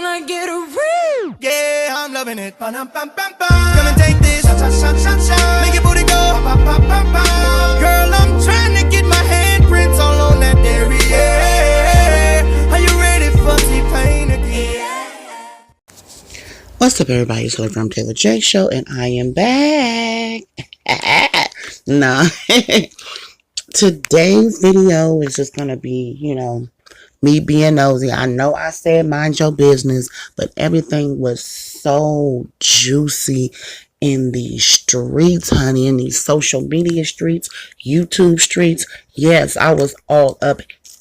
I get a real. Yeah, I'm loving it. Come and take this. Make your booty go. Girl, I'm trying to get my handprints all on that dairy. Yeah. Are you ready for T-Pain again? What's up, everybody? It's from Taylor J Show, and I am back. Nah. Today's video is just gonna be, me being nosy. I know I said mind your business, but everything was so juicy in these streets, honey, in these social media streets, YouTube streets. Yes, I was all up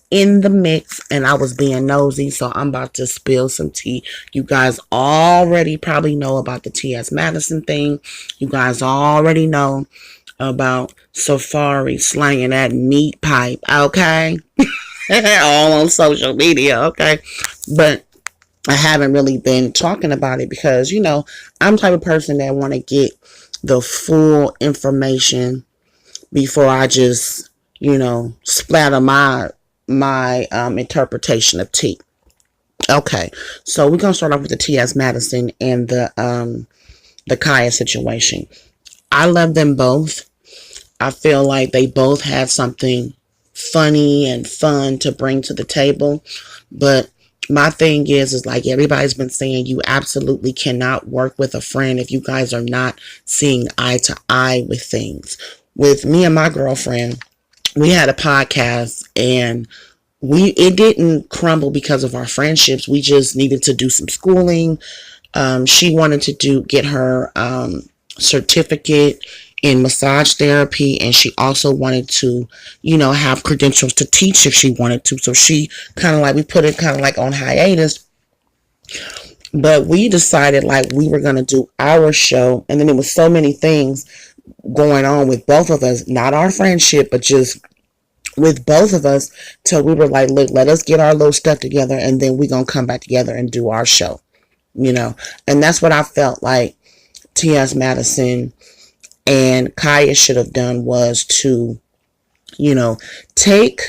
in the mix and I was being nosy, so I'm about to spill some tea. You guys already probably know about the TSMADISON thing. You guys already know about Safaree slanging that meat pipe, okay? All on social media, okay? But I haven't really been talking about it because, I'm the type of person that want to get the full information before I just, splatter my interpretation of tea. Okay, so we're gonna start off with the TSMADISON and the KHIA situation. I love them both. I feel like they both had something funny and fun to bring to the table, but my thing is like everybody's been saying, you absolutely cannot work with a friend if you guys are not seeing eye to eye with things. With me and my girlfriend, we had a podcast and it didn't crumble because of our friendships. We just needed to do some schooling. She wanted to get her certificate in massage therapy, and she also wanted to, have credentials to teach if she wanted to. So she we put it on hiatus. But we decided we were going to do our show, and then there was so many things going on with both of us, not our friendship, but just with both of us, till we were like, look, let us get our little stuff together, and then we're going to come back together and do our show, and that's what I felt like TSMADISON and KHIA should have done, was to, take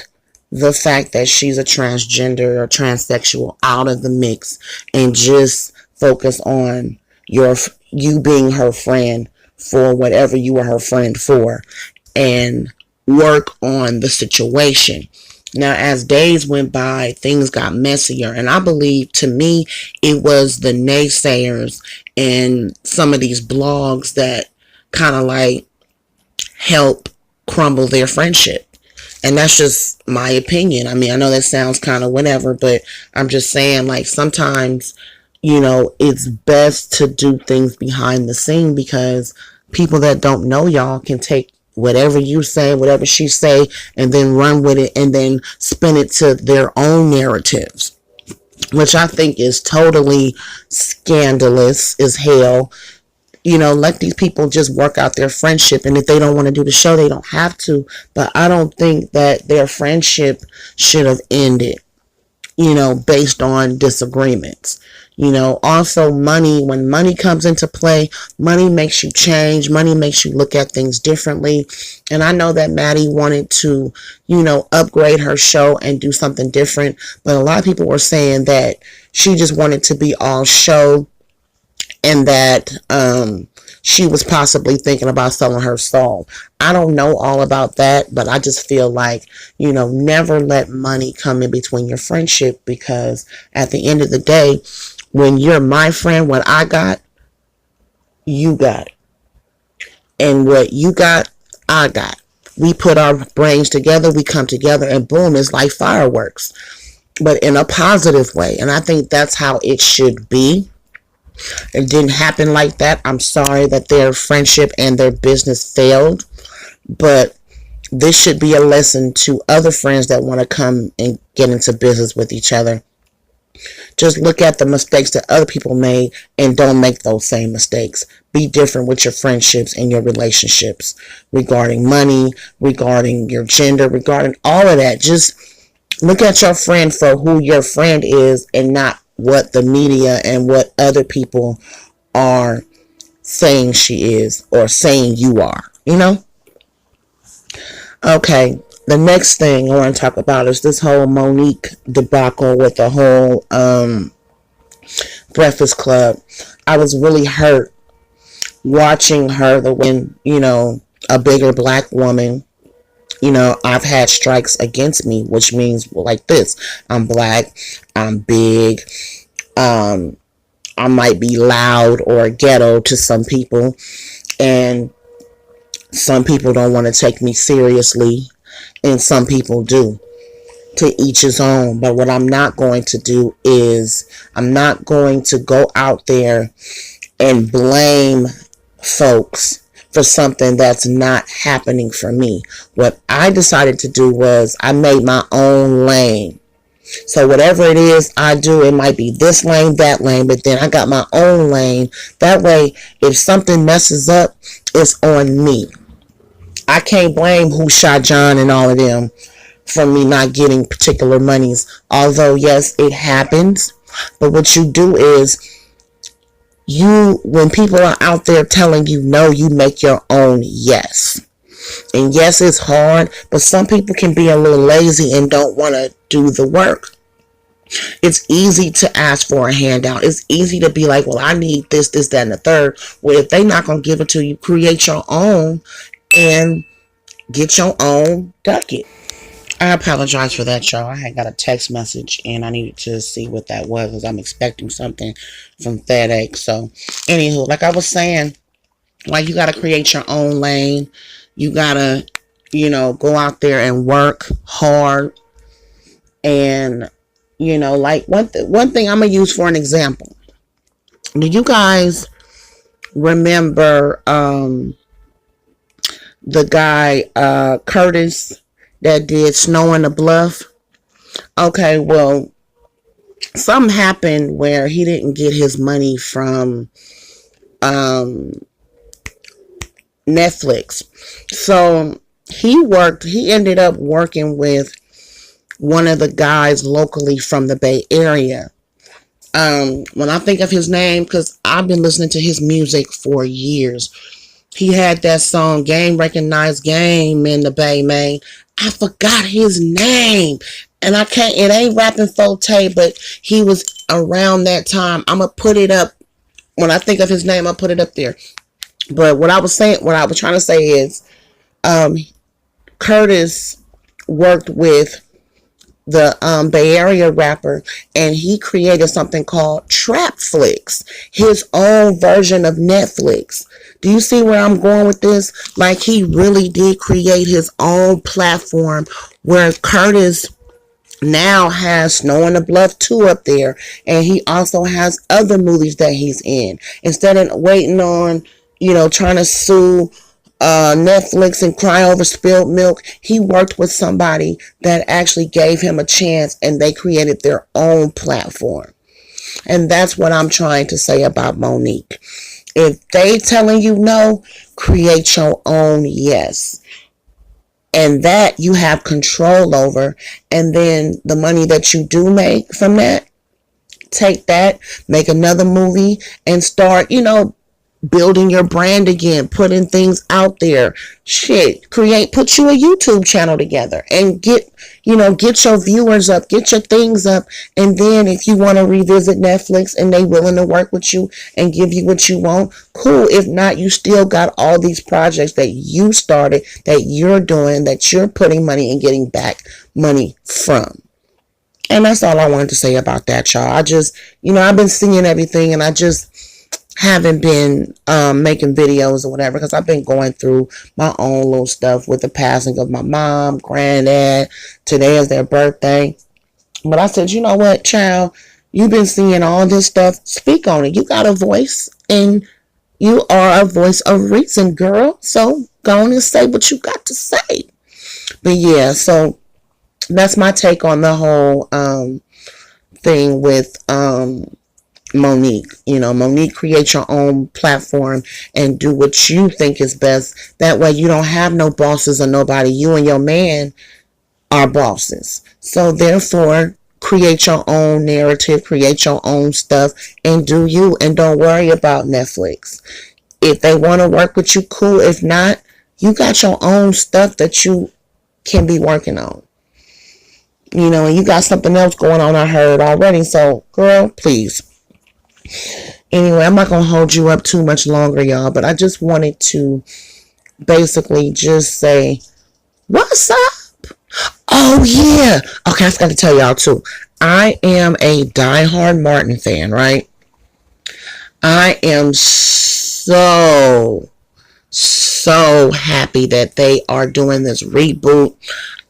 the fact that she's a transgender or transsexual out of the mix and just focus on you being her friend for whatever you were her friend for, and work on the situation. Now, as days went by, things got messier, and I believe, to me, it was the naysayers and some of these blogs that help crumble their friendship. And that's just my opinion. I mean, I know that sounds whatever, but I'm just saying, sometimes, it's best to do things behind the scene, because people that don't know y'all can take whatever you say, whatever she say, and then run with it and then spin it to their own narratives, which I think is totally scandalous as hell. Let these people just work out their friendship, and if they don't want to do the show, they don't have to. But I don't think that their friendship should have ended, based on disagreements. Also money, when money comes into play, money makes you change, money makes you look at things differently. And I know that Maddie wanted to, upgrade her show and do something different, but a lot of people were saying that she just wanted to be all show, and that she was possibly thinking about selling her soul. I don't know all about that, but I just feel like, never let money come in between your friendship, because at the end of the day, when you're my friend, what I got, you got. And what you got, I got. We put our brains together, we come together, and boom, it's like fireworks. But in a positive way. And I think that's how it should be. It didn't happen like that. I'm sorry that their friendship and their business failed, but this should be a lesson to other friends that want to come and get into business with each other. Just look at the mistakes that other people made and don't make those same mistakes. Be different with your friendships and your relationships, regarding money, regarding your gender, regarding all of that. Just look at your friend for who your friend is, and not what the media and what other people are saying she is or saying you are, Okay, the next thing I want to talk about is this whole MONIQUE debacle with the whole Breakfast Club. I was really hurt watching her, the when, you know, a bigger black woman, you know, I've had strikes against me, which means like this: I'm black, I'm big, I might be loud or ghetto to some people, and some people don't want to take me seriously, and some people do. To each his own. But what I'm not going to do is, I'm not going to go out there and blame folks for something that's not happening for me. What I decided to do was, I made my own lane. So whatever it is I do, it might be this lane, that lane, but then I got my own lane. That way, if something messes up, it's on me. I can't blame who shot John and all of them for me not getting particular monies. Although, yes, it happens. But what you do is, when people are out there telling you no, you make your own yes. And yes, it's hard, but some people can be a little lazy and don't want to do the work. It's easy to ask for a handout. It's easy to be like, well, I need this, that, and the third. Well, if they're not going to give it to you, create your own and get your own ducket. I apologize for that, y'all. I had got a text message and I needed to see what that was, because I'm expecting something from FedEx. So, anywho, like I was saying, like, you got to create your own lane. You got to, you know, go out there and work hard. And, you know, like, one thing I'm going to use for an example. Do you guys remember the guy, Curtis, that did Snow in the Bluff? Okay, well, something happened where he didn't get his money from Netflix. So he ended up working with one of the guys locally from the Bay Area. When I think of his name, because I've been listening to his music for years, he had that song, Game Recognized Game, in the Bay, man. I forgot his name. And it ain't rapping Forte, but he was around that time. I'm going to put it up. When I think of his name, I'll put it up there. But what I was trying to say is, Curtis worked with the Bay Area rapper, and he created something called Trap Flicks, his own version of Netflix. Do you see where I'm going with this? Like, he really did create his own platform, where Curtis now has Snow in the Bluff 2 up there, and he also has other movies that he's in. Instead of waiting on, you know, trying to sue Netflix and cry over spilled milk, he worked with somebody that actually gave him a chance, and they created their own platform. And that's what I'm trying to say about Monique. If they telling you no, create your own yes. And that you have control over. And then the money that you do make from that, take that, make another movie, and start, you know, building your brand again, putting things out there. Shit, put you a YouTube channel together and get your viewers up, get your things up. And then if you want to revisit Netflix and they willing to work with you and give you what you want, cool. If not, you still got all these projects that you started, that you're doing, that you're putting money and getting back money from. And that's all I wanted to say about that, y'all. I just, I've been seeing everything, and I just haven't been making videos or whatever, because I've been going through my own little stuff with the passing of my mom, granddad. Today is their birthday. But I said, you know what, child? You've been seeing all this stuff. Speak on it. You got a voice, and you are a voice of reason, girl. So go on and say what you got to say. But yeah, so that's my take on the whole thing with Monique. Monique, create your own platform and do what you think is best. That way you don't have no bosses or nobody. You and your man are bosses. So therefore, create your own narrative, create your own stuff, and do you, and don't worry about Netflix. If they want to work with you, cool. If not, you got your own stuff that you can be working on. And you got something else going on, I heard already. So, girl, please. Anyway, I'm not going to hold you up too much longer, y'all, but I just wanted to basically just say, what's up? Oh, yeah. Okay, I forgot to tell y'all, too. I am a diehard Martin fan, right? I am so happy that they are doing this reboot.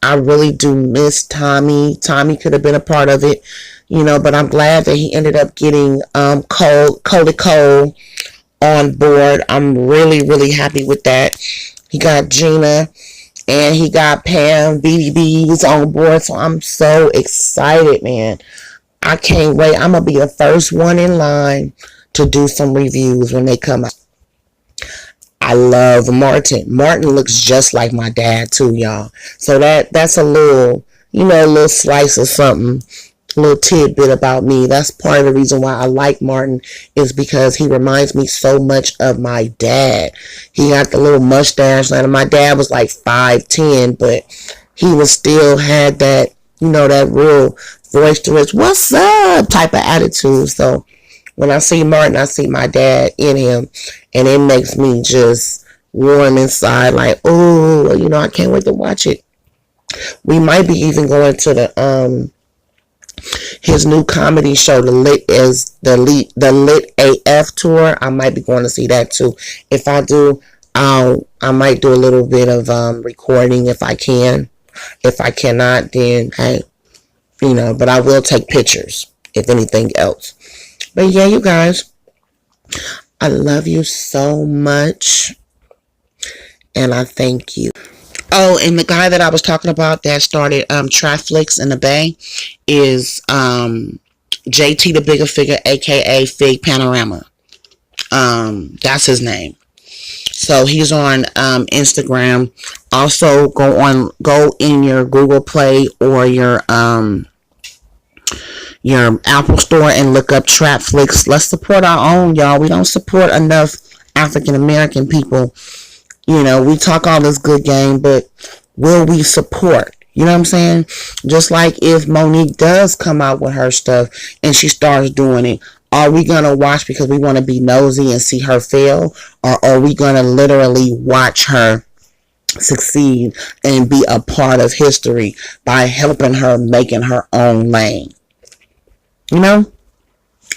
I really do miss Tommy. Tommy could have been a part of it, you know, but I'm glad that he ended up getting Cole on board. I'm really happy with that. He got Gina and he got Pam BBBs on board, so I'm so excited, man. I can't wait. I'm gonna be the first one in line to do some reviews when they come out. I love Martin. Martin looks just like my dad too, y'all. So that's a little, you know, a little slice of something, a little tidbit about me. That's part of the reason why I like Martin, is because he reminds me so much of my dad. He got the little mustache. And my dad was like 5'10", but he was still had that, you know, that real boisterous, what's up type of attitude. So when I see Martin, I see my dad in him, and it makes me just warm inside, like, oh, you know, I can't wait to watch it. We might be even going to the his new comedy show, the Lit AF tour. I might be going to see that too. If I do, I might do a little bit of recording if I can. If I cannot, then hey, you know, but I will take pictures if anything else. But yeah, you guys, I love you so much, and I thank you. Oh, and the guy that I was talking about that started Traflix in the Bay is JT the Bigger Figure, aka Fig Panorama. That's his name. So he's on Instagram. Also, go in your Google Play or your Apple Store and look up Trapflix. Let's support our own, y'all. We don't support enough African American people. You know, we talk all this good game, but will we support? You know what I'm saying? Just like if Monique does come out with her stuff and she starts doing it, are we going to watch because we want to be nosy and see her fail? Or are we going to literally watch her succeed and be a part of history by helping her making her own lane? You know,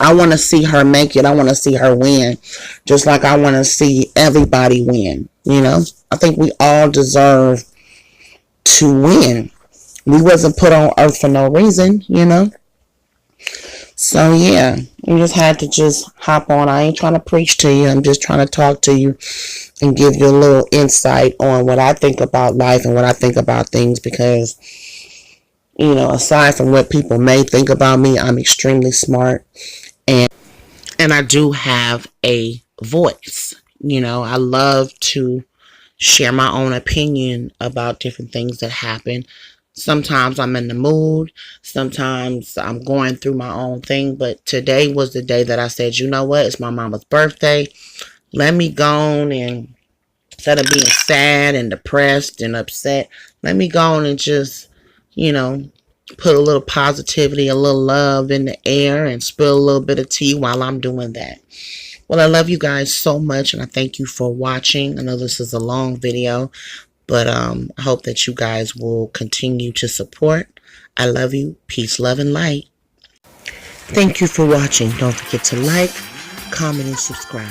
I want to see her make it. I want to see her win, just like I want to see everybody win. You know, I think we all deserve to win. We wasn't put on earth for no reason, you know. So yeah, we just had to just hop on. I ain't trying to preach to you. I'm just trying to talk to you and give you a little insight on what I think about life and what I think about things, because, you know, aside from what people may think about me, I'm extremely smart, and I do have a voice. You know, I love to share my own opinion about different things that happen. Sometimes I'm in the mood. Sometimes I'm going through my own thing. But today was the day that I said, you know what? It's my mama's birthday. Let me go on, and instead of being sad and depressed and upset, let me go on and just, you know, put a little positivity, a little love in the air and spill a little bit of tea while I'm doing that. Well, I love you guys so much, and I thank you for watching. I know this is a long video, but I hope that you guys will continue to support. I love you. Peace, love, and light. Thank you for watching. Don't forget to like, comment, and subscribe.